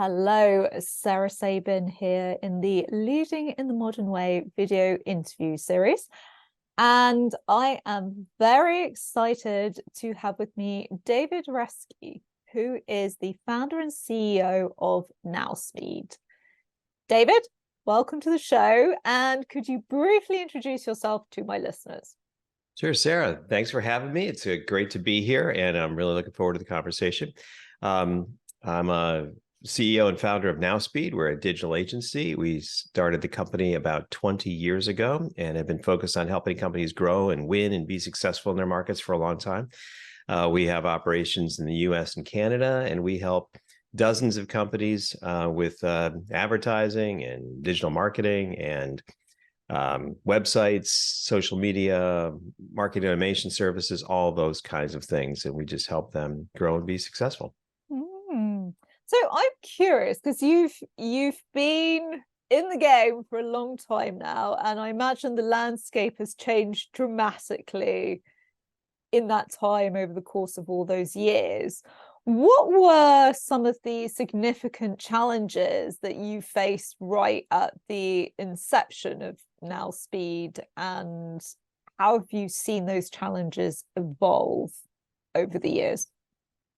Hello, Sarah Sabin here in the Leading in the Modern Way video interview series. And I am very excited to have with me David Reske, who is the founder and CEO of Nowspeed. David, welcome to the show. And could you briefly introduce yourself to my listeners? Sure, Sarah. Thanks for having me. It's great to be here, and I'm really looking forward to the conversation. I'm a CEO and founder of Nowspeed. We're a digital agency. We started the company about 20 years ago and have been focused on helping companies grow and win and be successful in their markets for a long time. We have operations in the US and Canada, and we help dozens of companies with advertising and digital marketing and websites, social media, marketing automation services, all those kinds of things. And we just help them grow and be successful. So I'm curious because you've been in the game for a long time now, and I imagine the landscape has changed dramatically in that time over the course of all those years. What were some of the significant challenges that you faced right at the inception of Nowspeed, and how have you seen those challenges evolve over the years?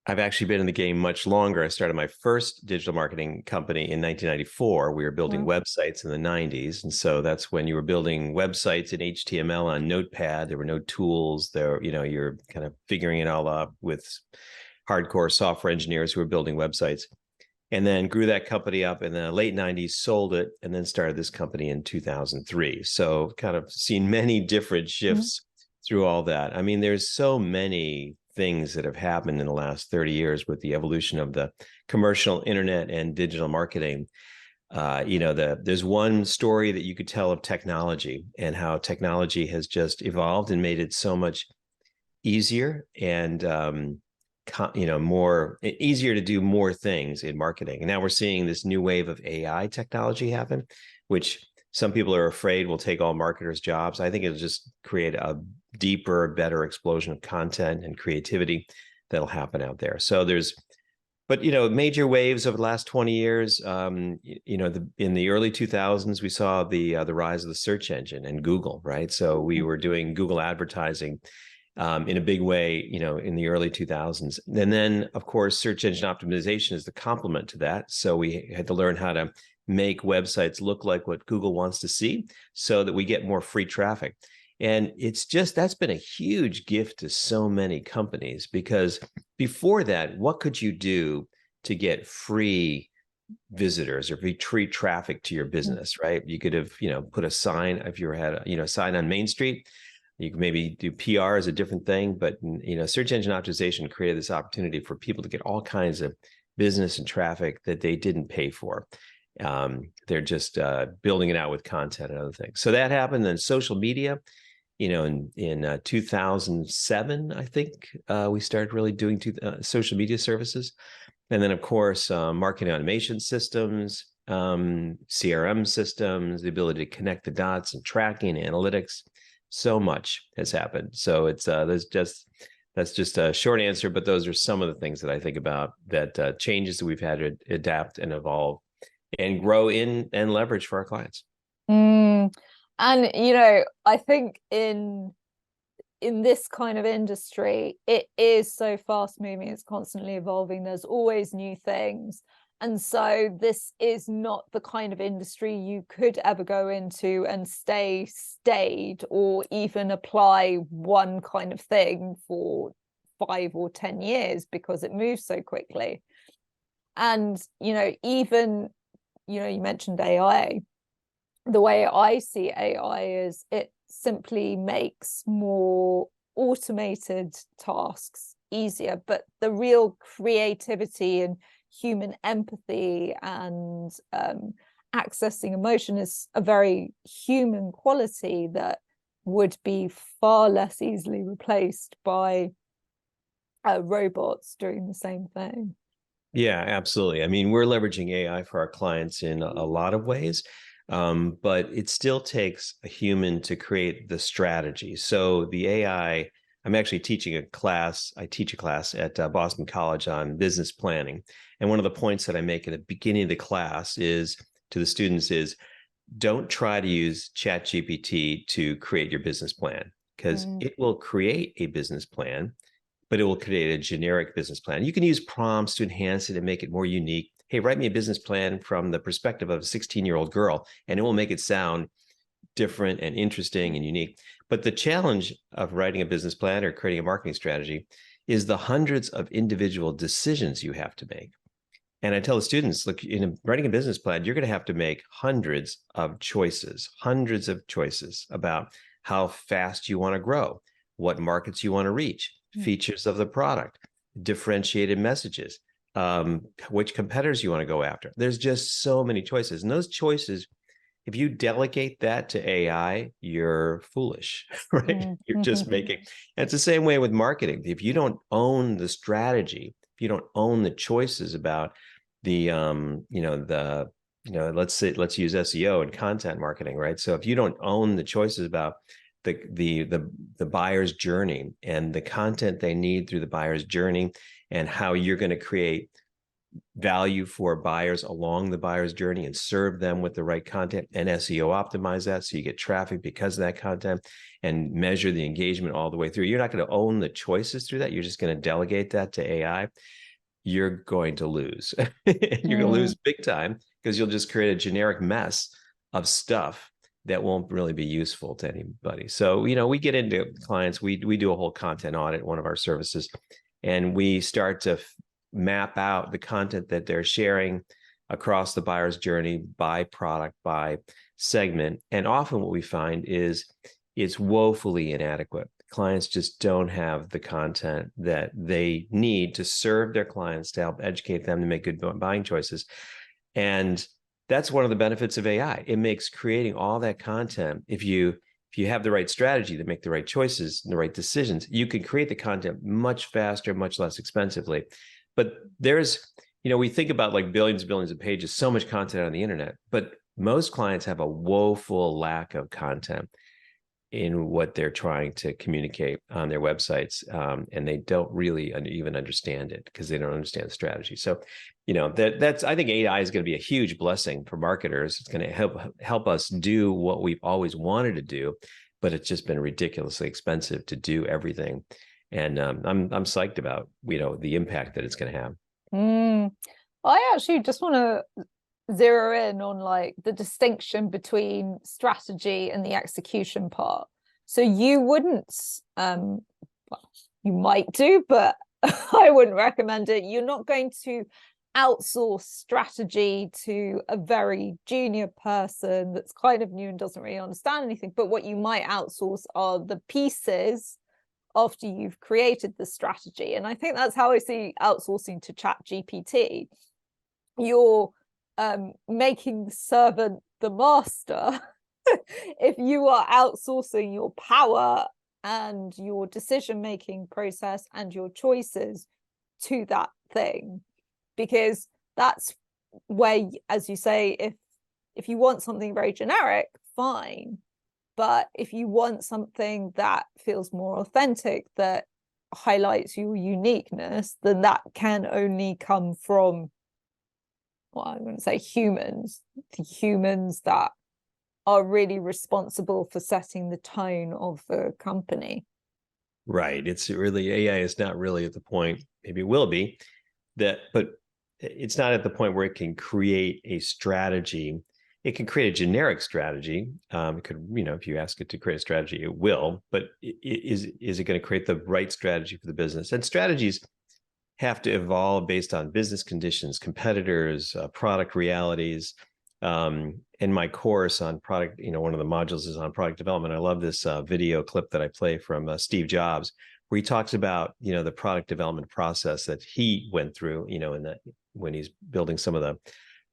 I've actually been in the game much longer. I started my first digital marketing company in 1994. We were building websites in the 90s. And so that's when you were building websites in HTML on Notepad. There were no tools there. You're kind of figuring it all out with hardcore software engineers who were building websites, and then grew that company up in the late 90s, sold it, and then started this company in 2003. So kind of seen many different shifts through all that. I mean, there's so many things that have happened in the last 30 years with the evolution of the commercial internet and digital marketing. There's one story that you could tell of technology and how technology has just evolved and made it so much easier and easier to do more things in marketing. And now we're seeing this new wave of AI technology happen, which some people are afraid will take all marketers' jobs. I think it'll just create a deeper, better explosion of content and creativity that'll happen out there. So major waves over the last 20 years. In the early 2000s, we saw the rise of the search engine and Google, right? So we were doing Google advertising in a big way, in the early 2000s. And then, of course, search engine optimization is the complement to that. So we had to learn how to make websites look like what Google wants to see so that we get more free traffic. And that's been a huge gift to so many companies, because before that, what could you do to get free visitors or free traffic to your business, right? You could have, put a sign, if you had a sign on Main Street. You can maybe do PR as a different thing, but search engine optimization created this opportunity for people to get all kinds of business and traffic that they didn't pay for. They're just building it out with content and other things. So that happened. Then social media, in 2007, I think we started really doing social media services. And then, of course, marketing automation systems, CRM systems, the ability to connect the dots and tracking, analytics. So much has happened. So that's just a short answer, but those are some of the things that I think about, that changes that we've had to adapt and evolve and grow in and leverage for our clients. And I think in this kind of industry, it is so fast moving, it's constantly evolving, there's always new things. And so this is not the kind of industry you could ever go into and stay stayed, or even apply one kind of thing for 5 or 10 years, because it moves so quickly. And, even, you mentioned AI. The way I see AI is it simply makes more automated tasks easier, but the real creativity and human empathy and accessing emotion is a very human quality that would be far less easily replaced by robots doing the same thing. Yeah, absolutely. I mean, we're leveraging AI for our clients in a lot of ways, but it still takes a human to create the strategy. So the AI, I'm actually teaching a class. I teach a class at Boston College on business planning. And one of the points that I make at the beginning of the class is to the students is, don't try to use ChatGPT to create your business plan, because it will create a business plan, but it will create a generic business plan. You can use prompts to enhance it and make it more unique. Hey, write me a business plan from the perspective of a 16-year-old girl, and it will make it sound different and interesting and unique. But the challenge of writing a business plan or creating a marketing strategy is the hundreds of individual decisions you have to make. And I tell the students, look, in writing a business plan, you're going to have to make hundreds of choices about how fast you want to grow, what markets you want to reach, features of the product, differentiated messages, which competitors you want to go after. There's just so many choices. And those choices, if you delegate that to AI, you're foolish, right? You're just making, and it's the same way with marketing. If you don't own the strategy, if you don't own the choices about the, let's use SEO and content marketing, right? So if you don't own the choices about the buyer's journey and the content they need through the buyer's journey, and how you're going to create value for buyers along the buyer's journey and serve them with the right content and SEO optimize that so you get traffic because of that content, and measure the engagement all the way through. You're not going to own the choices through that. You're just going to delegate that to AI. You're going to lose. You're going to lose big time, because you'll just create a generic mess of stuff that won't really be useful to anybody. So, we get into clients, we do a whole content audit, one of our services, and we start to map out the content that they're sharing across the buyer's journey by product, by segment. And often what we find is it's woefully inadequate. Clients just don't have the content that they need to serve their clients, to help educate them to make good buying choices. And that's one of the benefits of AI. It makes creating all that content, if you have the right strategy to make the right choices and the right decisions, you can create the content much faster, much less expensively. But there's, we think about like billions and billions of pages, so much content on the internet, but most clients have a woeful lack of content in what they're trying to communicate on their websites. And they don't really even understand it, because they don't understand the strategy. So, that's, I think AI is going to be a huge blessing for marketers. It's going to help us do what we've always wanted to do, but it's just been ridiculously expensive to do everything. And I'm psyched about, the impact that it's going to have. I actually just want to zero in on like the distinction between strategy and the execution part. So you wouldn't, well, you might do, but I wouldn't recommend it. You're not going to outsource strategy to a very junior person that's kind of new and doesn't really understand anything. But what you might outsource are the pieces after you've created the strategy. And I think that's how I see outsourcing to ChatGPT. You're making the servant the master if you are outsourcing your power and your decision-making process and your choices to that thing. Because that's where, as you say, if you want something very generic, fine. But if you want something that feels more authentic, that highlights your uniqueness, then that can only come from, well, I'm going to say humans, the humans that are really responsible for setting the tone of the company. Right. It's really, AI is not really at the point, maybe it will be, but it's not at the point where it can create a strategy. It can create a generic strategy. It could, if you ask it to create a strategy, it will, but is it going to create the right strategy for the business? And strategies have to evolve based on business conditions, competitors, product realities. In my course on product, one of the modules is on product development. I love this video clip that I play from Steve Jobs, where he talks about, the product development process that he went through, when he's building some of the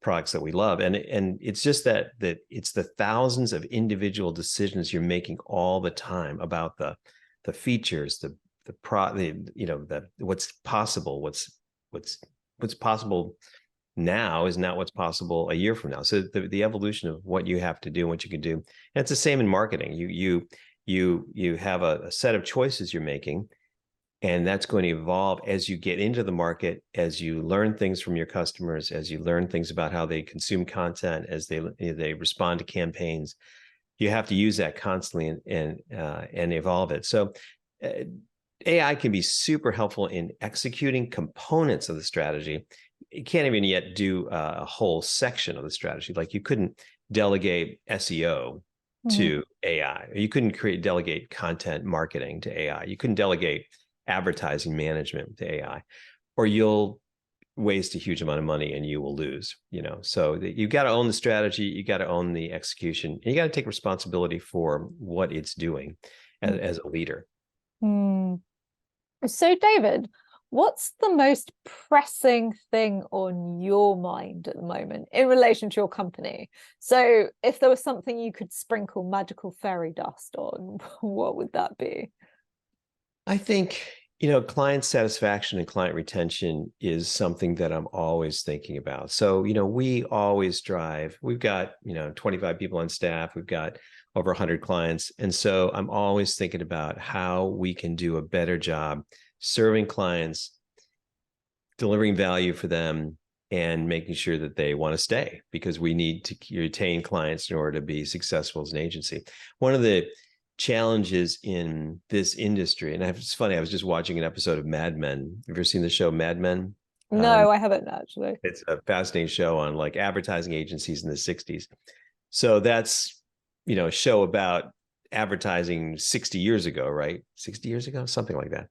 products that we love. And it's just that it's the thousands of individual decisions you're making all the time about the features, what's possible, what's possible now is not what's possible a year from now. So the evolution of what you have to do and what you can do. And it's the same in marketing. You have a set of choices you're making, And that's going to evolve as you get into the market, as you learn things from your customers, as you learn things about how they consume content, as they respond to campaigns. You have to use that constantly and evolve it. So AI can be super helpful in executing components of the strategy. You can't even yet do a whole section of the strategy. Like you couldn't delegate SEO to AI. Or you couldn't delegate content marketing to AI. You couldn't delegate advertising management to AI, or you'll waste a huge amount of money and you will lose, So you got to own the strategy, you got to own the execution, and you got to take responsibility for what it's doing as a leader. So David, what's the most pressing thing on your mind at the moment in relation to your company? So if there was something you could sprinkle magical fairy dust on, what would that be? I think, client satisfaction and client retention is something that I'm always thinking about. So, we always strive. We've got, 25 people on staff. We've got over 100 clients. And so I'm always thinking about how we can do a better job serving clients, delivering value for them, and making sure that they want to stay, because we need to retain clients in order to be successful as an agency. One of the challenges in this industry, and it's funny, I was just watching an episode of Mad Men. Have you ever seen the show Mad Men? No, I haven't actually. It's a fascinating show on like advertising agencies in the 60s. So that's, a show about advertising 60 years ago, right? 60 years ago, something like that.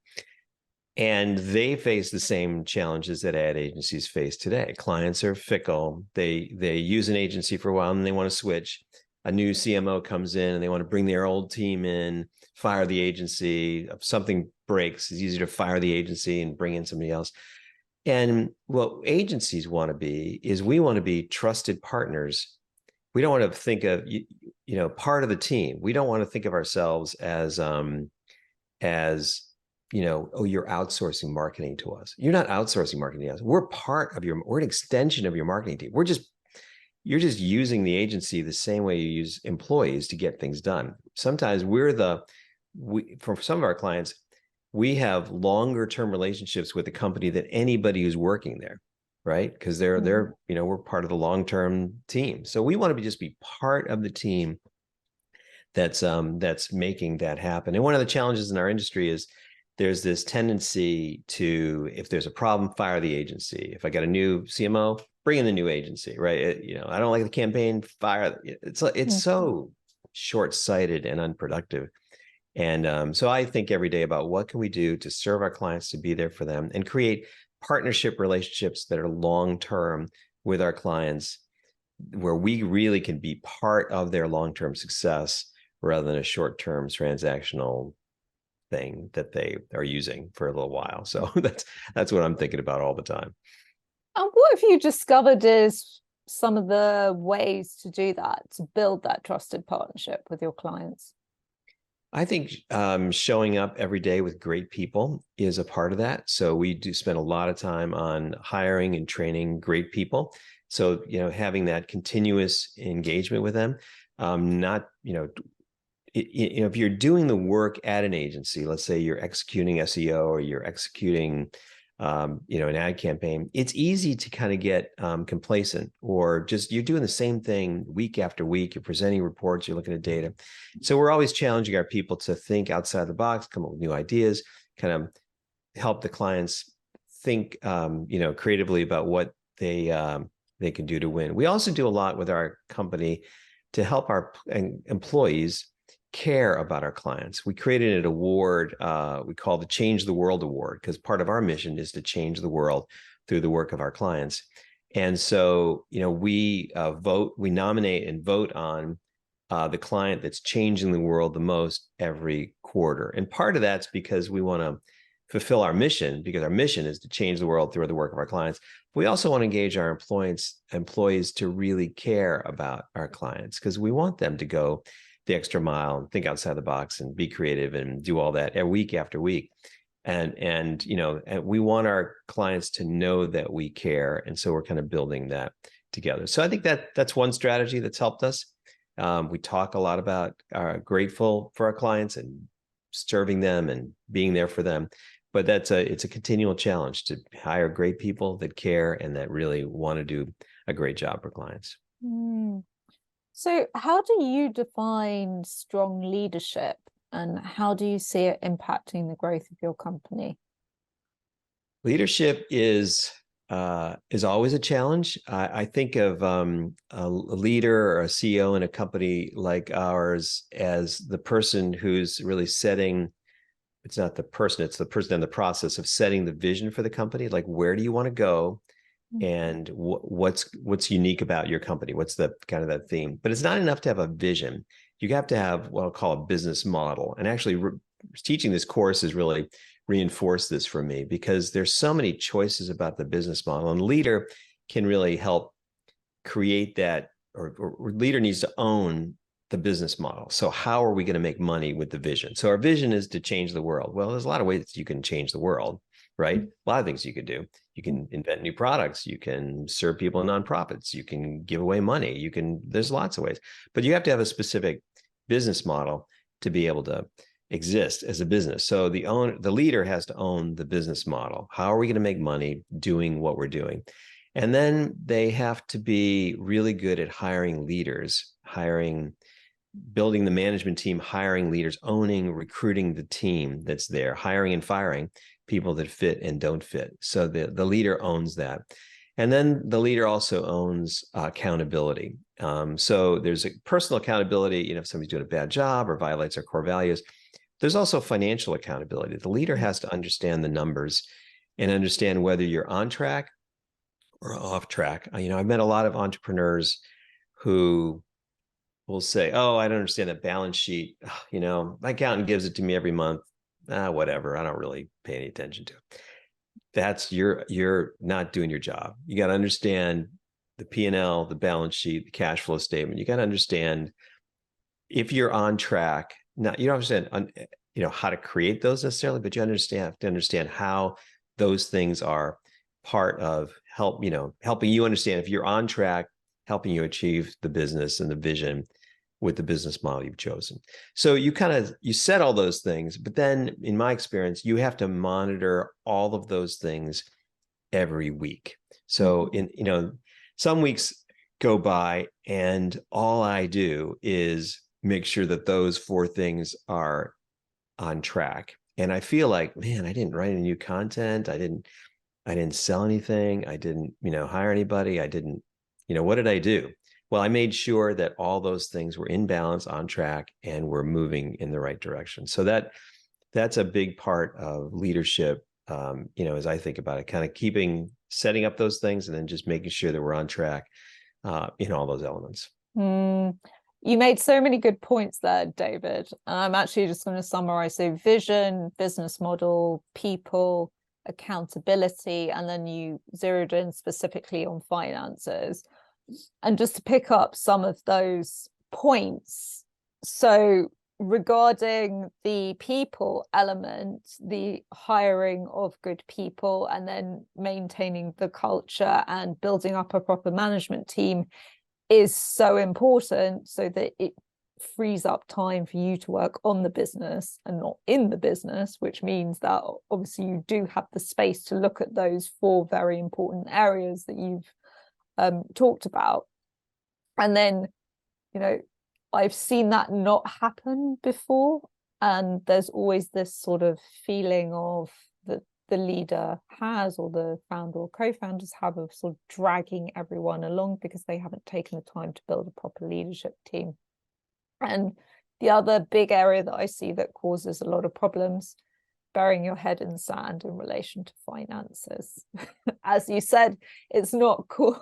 And they face the same challenges that ad agencies face today. Clients are fickle. They use an agency for a while and they want to switch. A new CMO comes in and they want to bring their old team in, fire the agency. If something breaks, it's easier to fire the agency and bring in somebody else. And what agencies want to be is, we want to be trusted partners. We don't want to think of, part of the team. We don't want to think of ourselves as oh, you're outsourcing marketing to us. You're not outsourcing marketing to us. We're we're an extension of your marketing team. You're just using the agency the same way you use employees to get things done. Sometimes for some of our clients, we have longer term relationships with the company than anybody who's working there, right? Because we're part of the long-term team. So we want to just be part of the team that's making that happen. And one of the challenges in our industry is there's this tendency to, if there's a problem, fire the agency. If I got a new CMO, bring in the new agency, right? I don't like the campaign, fire. It's so short-sighted and unproductive. And so I think every day about what can we do to serve our clients, to be there for them, and create partnership relationships that are long-term with our clients, where we really can be part of their long-term success rather than a short-term transactional thing that they are using for a little while. So that's what I'm thinking about all the time. And what have you discovered is some of the ways to do that, to build that trusted partnership with your clients? I think showing up every day with great people is a part of that. So we do spend a lot of time on hiring and training great people. So, having that continuous engagement with them, if you're doing the work at an agency, let's say you're executing SEO or you're executing, an ad campaign, it's easy to kind of get complacent, or just you're doing the same thing week after week. You're presenting reports, you're looking at data. So we're always challenging our people to think outside the box, come up with new ideas, kind of help the clients think, creatively about what they can do to win. We also do a lot with our company to help our employees care about our clients. We created an award we call the Change the World Award, because part of our mission is to change the world through the work of our clients. And so, we nominate and vote on the client that's changing the world the most every quarter. And part of that's because we want to fulfill our mission, because our mission is to change the world through the work of our clients. We also want to engage our employees to really care about our clients, because we want them to go the extra mile and think outside the box and be creative and do all that week after week. And we want our clients to know that we care. And so we're kind of building that together. So I think that's one strategy that's helped us. We talk a lot about grateful for our clients and serving them and being there for them. but it's a continual challenge to hire great people that care and that really want to do a great job for clients. Mm. So how do you define strong leadership, and how do you see it impacting the growth of your company? Leadership is always a challenge. I think of a leader or a CEO in a company like ours as the person who's really setting. It's not the person; it's the person in the process of setting the vision for the company. Like, where do you want to go, and what's unique about your company? What's the kind of that theme? But it's not enough to have a vision. You have to have what I'll call a business model. And actually, teaching this course has really reinforced this for me, because there's so many choices about the business model, and leader can really help create that, or leader needs to own the business model. So how are we going to make money with the vision? So our vision is to change the world. Well, there's a lot of ways you can change the world, right? A lot of things you could do. You can invent new products. You can serve people in nonprofits. You can give away money. There's lots of ways, but you have to have a specific business model to be able to exist as a business. So the leader has to own the business model. How are we going to make money doing what we're doing? And then they have to be really good at hiring leaders, building the management team, hiring leaders, owning, recruiting the team that's there, hiring and firing people that fit and don't fit. So the leader owns that. And then the leader also owns accountability. So there's a personal accountability, if somebody's doing a bad job or violates our core values. There's also financial accountability. The leader has to understand the numbers and understand whether you're on track or off track. I've met a lot of entrepreneurs who will say, "Oh, I don't understand that balance sheet. My accountant gives it to me every month. Whatever. I don't really pay any attention to it." That's you're not doing your job. You got to understand the P&L, the balance sheet, the cash flow statement. You got to understand if you're on track. Not you don't understand how to create those necessarily, but you have to understand how those things are part of helping you understand if you're on track, helping you achieve the business and the vision with the business model you've chosen. So you set all those things, but then in my experience, you have to monitor all of those things every week. So some weeks go by and all I do is make sure that those 4 things are on track. And I feel like, man, I didn't write any new content. I didn't sell anything. I didn't, hire anybody. I didn't, what did I do? Well, I made sure that all those things were in balance, on track, and were moving in the right direction. So that's a big part of leadership, as I think about it, kind of setting up those things and then just making sure that we're on track in all those elements. You made so many good points there, David. And I'm actually just going to summarize. So vision, business model, people, accountability, and then you zeroed in specifically on finances. And just to pick up some of those points. So regarding the people element, the hiring of good people and then maintaining the culture and building up a proper management team is so important, so that it frees up time for you to work on the business and not in the business, which means that obviously you do have the space to look at those 4 very important areas that you've talked about. And then I've seen that not happen before, and there's always this sort of feeling of that the leader has, or the founder or co-founders have, of sort of dragging everyone along because they haven't taken the time to build a proper leadership team. And the other big area that I see that causes a lot of problems, burying your head in the sand in relation to finances. As you said, it's not cool.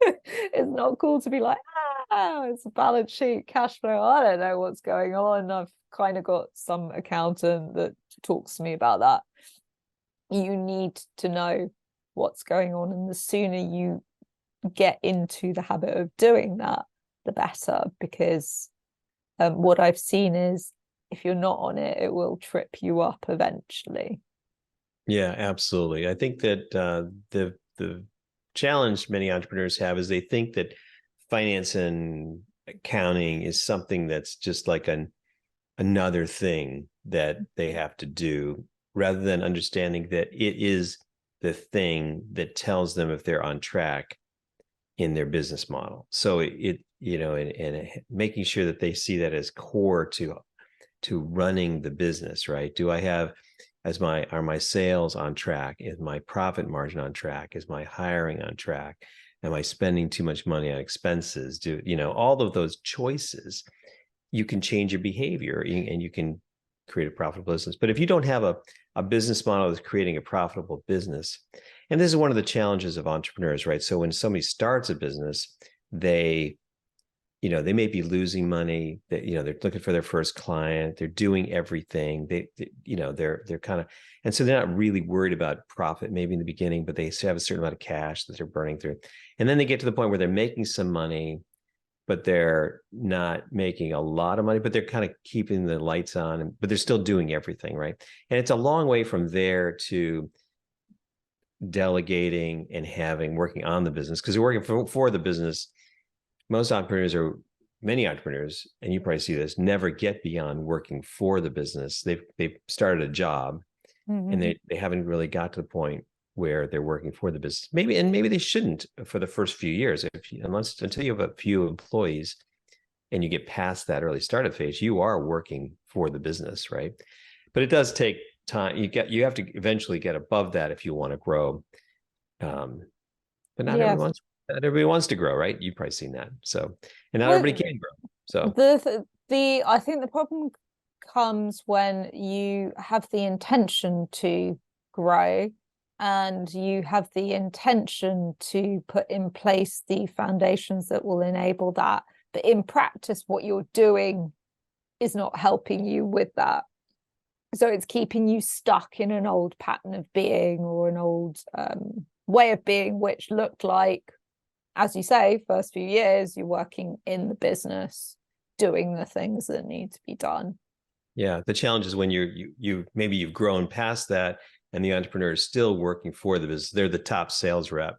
It's not cool to be like, it's a balance sheet, cash flow. I don't know what's going on. I've kind of got some accountant that talks to me about that. You need to know what's going on, and the sooner you get into the habit of doing that, the better, because what I've seen is if you're not on it, it will trip you up eventually. Yeah, absolutely. I think that the challenge many entrepreneurs have is they think that finance and accounting is something that's just like another thing that they have to do rather than understanding that it is the thing that tells them if they're on track in their business model. So and making sure that they see that as core to running the business, right? Do I have are my sales on track? Is my profit margin on track? Is my hiring on track? Am I spending too much money on expenses? All of those choices, you can change your behavior and you can create a profitable business. But if you don't have a business model that's creating a profitable business, and this is one of the challenges of entrepreneurs, right? So when somebody starts a business, they may be losing money, that they're looking for their first client, they're doing everything, they're kind of, and so they're not really worried about profit maybe in the beginning, but they have a certain amount of cash that they're burning through. And then they get to the point where they're making some money, but they're not making a lot of money, but they're kind of keeping the lights on, but they're still doing everything, right? And it's a long way from there to delegating and working on the business, because you're working for the business. Many entrepreneurs, and you probably see this, never get beyond working for the business. They've started a job, and they haven't really got to the point where they're working for the business. Maybe they shouldn't for the first few years, until you have a few employees and you get past that early startup phase, you are working for the business, right? But it does take time. You have to eventually get above that if you want to grow. But not everybody wants to grow, right? You've probably seen that. So, and not everybody can grow. So I think the problem comes when you have the intention to grow and you have the intention to put in place the foundations that will enable that. But in practice, what you're doing is not helping you with that. So it's keeping you stuck in an old pattern of being, or an old way of being, which looked like, as you say, first few years, you're working in the business, doing the things that need to be done. Yeah, the challenge is when maybe you've grown past that, and the entrepreneur is still working for the business. They're the top sales rep,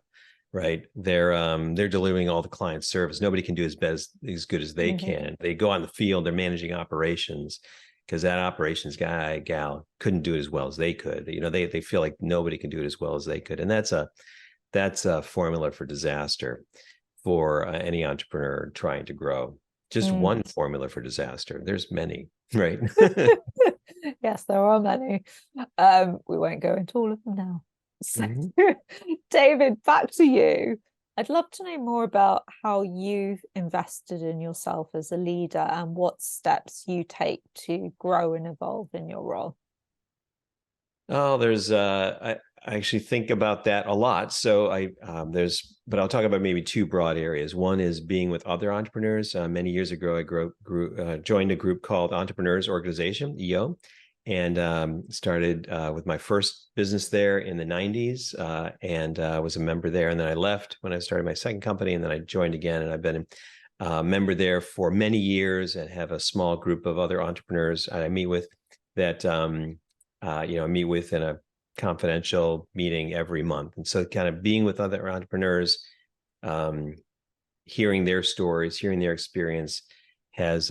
right? They're delivering all the client service. Nobody can do as good as they can. They go on the field, they're managing operations, because that operations guy, gal couldn't do it as well as they could. They feel like nobody can do it as well as they could. And that's a formula for disaster for any entrepreneur trying to grow. Just one formula for disaster. There's many, right? Yes, there are many. We won't go into all of them now. So, David, back to you. I'd love to know more about how you've invested in yourself as a leader and what steps you take to grow and evolve in your role. Oh, I actually think about that a lot. So but I'll talk about maybe two broad areas. One is being with other entrepreneurs. Many years ago, I joined a group called Entrepreneurs Organization, EO, and started with my first business there in the 90s, and was a member there. And then I left when I started my second company, and then I joined again, and I've been a member there for many years, and have a small group of other entrepreneurs I meet with that meet with in a confidential meeting every month. And so kind of being with other entrepreneurs, hearing their stories, hearing their experience has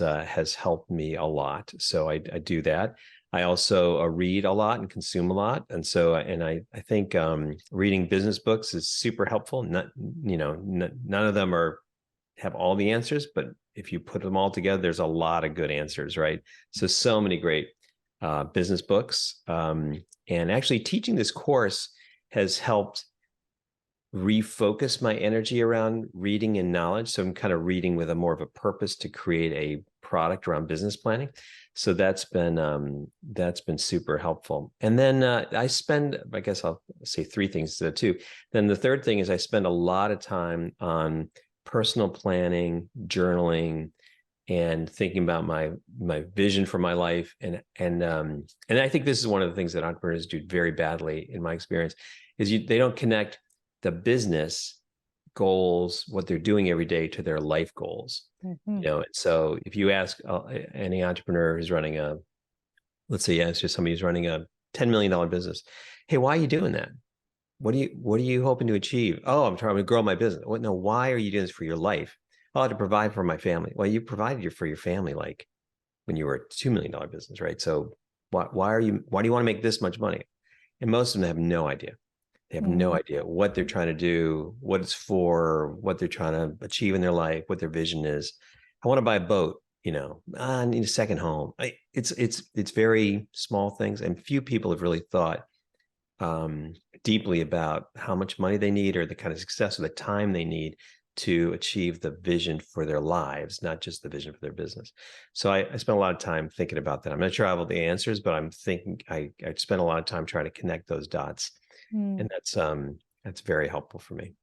helped me a lot. So I do that. I also read a lot and consume a lot. And so, I think reading business books is super helpful. None of them have all the answers, but if you put them all together, there's a lot of good answers, right? So many great business books. And actually teaching this course has helped refocus my energy around reading and knowledge. So I'm kind of reading with more of a purpose to create a product around business planning. So that's been super helpful. And then I guess I'll say three things too. Then the third thing is I spend a lot of time on personal planning, journaling, and thinking about my vision for my life. And I think this is one of the things that entrepreneurs do very badly, in my experience, is they don't connect the business goals, what they're doing every day, to their life goals. So if you ask any entrepreneur who's running let's say, it's just somebody who's running a $10 million business, hey, why are you doing that? What are you hoping to achieve? Oh, I'm trying to grow my business. What? No, why are you doing this for your life? Oh, to provide for my family. Well, you provided for your family like when you were a $2 million business, right? So why do you want to make this much money? And most of them have no idea. They have no idea what they're trying to do, what it's for, what they're trying to achieve in their life, what their vision is. I want to buy a boat, I need a second home. It's very small things, and few people have really thought deeply about how much money they need or the kind of success or the time they need to achieve the vision for their lives, not just the vision for their business. So I spent a lot of time thinking about that. I'm not sure I have all the answers, but I'm thinking I spent a lot of time trying to connect those dots. And that's very helpful for me.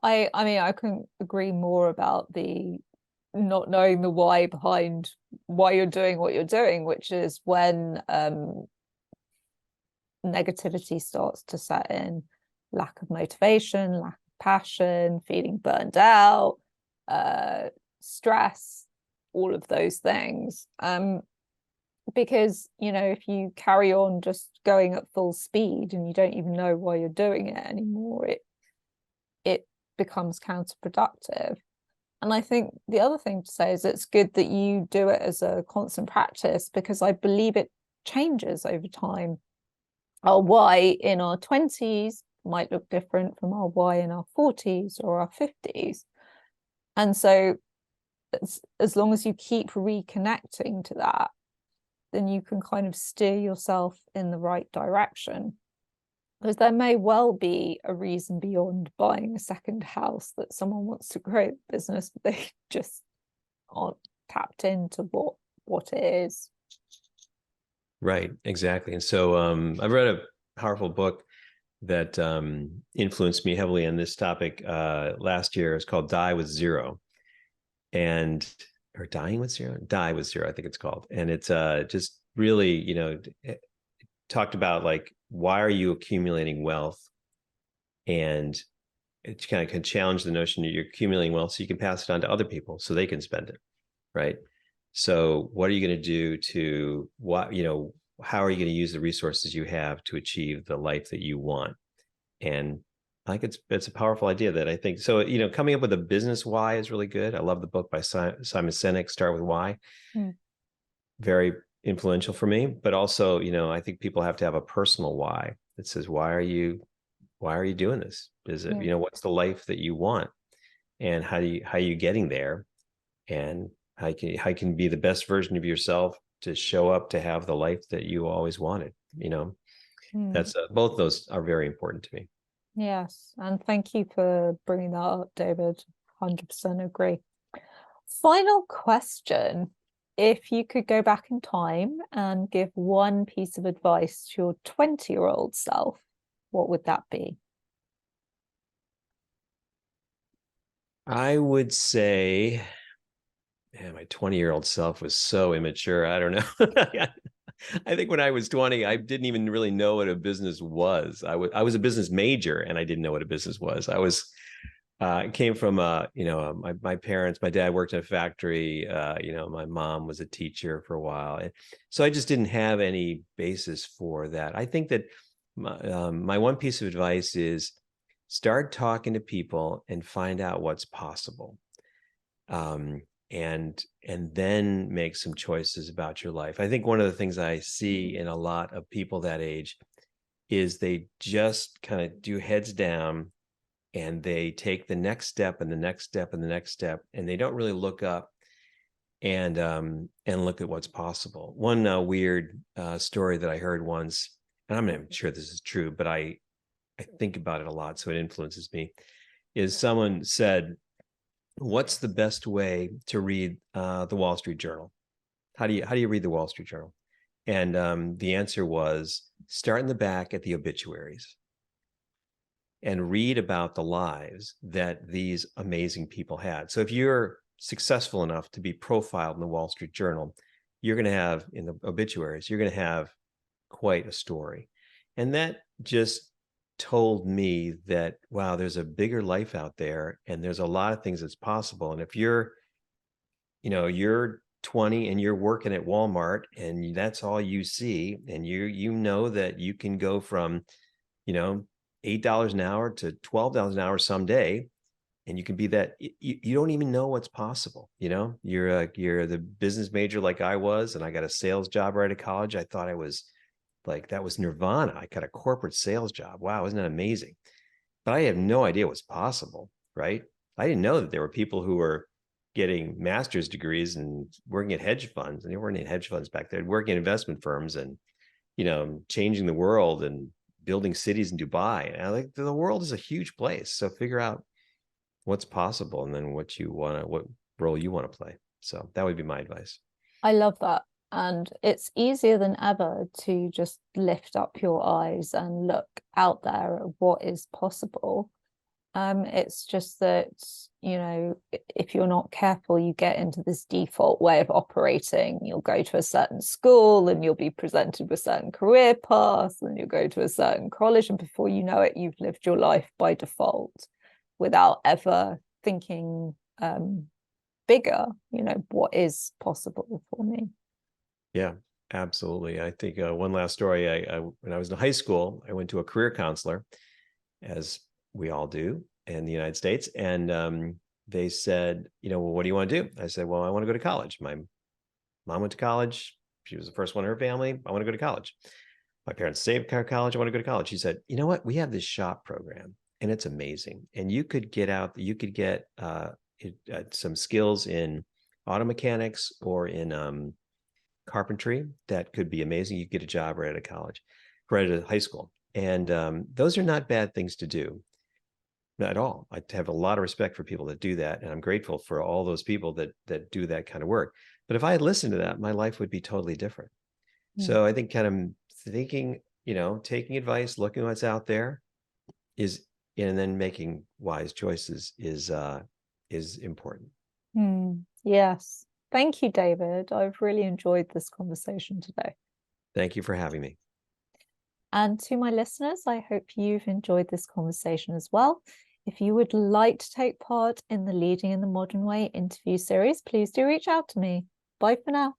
I mean, I couldn't agree more about the not knowing the why behind why you're doing what you're doing, which is when negativity starts to set in, lack of motivation, lack of passion, feeling burned out, stress, all of those things. Because, if you carry on just going at full speed and you don't even know why you're doing it anymore, it becomes counterproductive. And I think the other thing to say is it's good that you do it as a constant practice, because I believe it changes over time. Our why in our 20s might look different from our why in our 40s or our 50s. And so as long as you keep reconnecting to that, then you can kind of steer yourself in the right direction. Because there may well be a reason beyond buying a second house that someone wants to grow a business, but they just aren't tapped into what it is. Right, exactly. And so I've read a powerful book that influenced me heavily on this topic last year. It's called Die with Zero. Or Dying with Zero? Die with Zero, I think it's called. And it's just really, it talked about like, why are you accumulating wealth? And it kind of challenge the notion that you're accumulating wealth so you can pass it on to other people so they can spend it, right? So what are you going to do to how are you going to use the resources you have to achieve the life that you want? And I think it's a powerful idea that I think so. Coming up with a business why is really good. I love the book by Simon Sinek, Start with Why. Very influential for me. But also, I think people have to have a personal why that says, why are you doing this? Is it, what's the life that you want, and how are you getting there, and how can be the best version of yourself to show up to have the life that you always wanted. That's both those are very important to me. Yes, and thank you for bringing that up, David. 100% agree. Final question. If you could go back in time and give one piece of advice to your 20-year-old self, what would that be? I would say, man, my 20-year-old self was so immature. I don't know. I think when I was 20, I didn't even really know what a business was. I was a business major, and I didn't know what a business was. Came from my parents. My dad worked in a factory. My mom was a teacher for a while, and so I just didn't have any basis for that. I think that my one piece of advice is start talking to people and find out what's possible. And then make some choices about your life. I think one of the things I see in a lot of people that age is they just kind of do heads down, and they take the next step and the next step and the next step, and they don't really look up and look at what's possible. One weird story that I heard once, and I'm not sure this is true, but I think about it a lot, so it influences me, is someone said, what's the best way to read the Wall Street Journal? How do you read the Wall Street Journal? And the answer was, start in the back at the obituaries and read about the lives that these amazing people had. So if you're successful enough to be profiled in the Wall Street Journal, you're going to have, in the obituaries, you're going to have quite a story. And that just told me that, wow, there's a bigger life out there, and there's a lot of things that's possible. And if you're 20 and you're working at Walmart and that's all you see, and you know that you can go from $8 an hour to $12 an hour someday, and you can be that. You don't even know what's possible. You're the business major like I was, and I got a sales job right out of college. I thought I was like, that was nirvana. I got a corporate sales job. Wow, isn't that amazing? But I have no idea what's possible, right? I didn't know that there were people who were getting master's degrees and working at hedge funds, and they weren't in hedge funds back then, working in investment firms and, changing the world and building cities in Dubai. And I like, the world is a huge place. So figure out what's possible and then what role you want to play. So that would be my advice. I love that. And it's easier than ever to just lift up your eyes and look out there at what is possible. It's just that, if you're not careful, you get into this default way of operating. You'll go to a certain school and you'll be presented with certain career paths, and you'll go to a certain college, and before you know it, you've lived your life by default without ever thinking bigger, what is possible for me. Yeah, absolutely. I think one last story. When I was in high school, I went to a career counselor, as we all do in the United States, and they said, well, what do you want to do? I said, well, I want to go to college. My mom went to college. She was the first one in her family. I want to go to college. My parents saved college. I want to go to college. She said, you know what? We have this shop program, and it's amazing. And you could get some skills in auto mechanics or in carpentry that could be amazing. You get a job right out of college, right out of high school. And those are not bad things to do. Not at all. I have a lot of respect for people that do that. And I'm grateful for all those people that do that kind of work. But if I had listened to that, my life would be totally different. So I think kind of thinking, taking advice, looking what's out there and then making wise choices is important. Yes. Thank you, David. I've really enjoyed this conversation today. Thank you for having me. And to my listeners, I hope you've enjoyed this conversation as well. If you would like to take part in the Leading in the Modern Way interview series, please do reach out to me. Bye for now.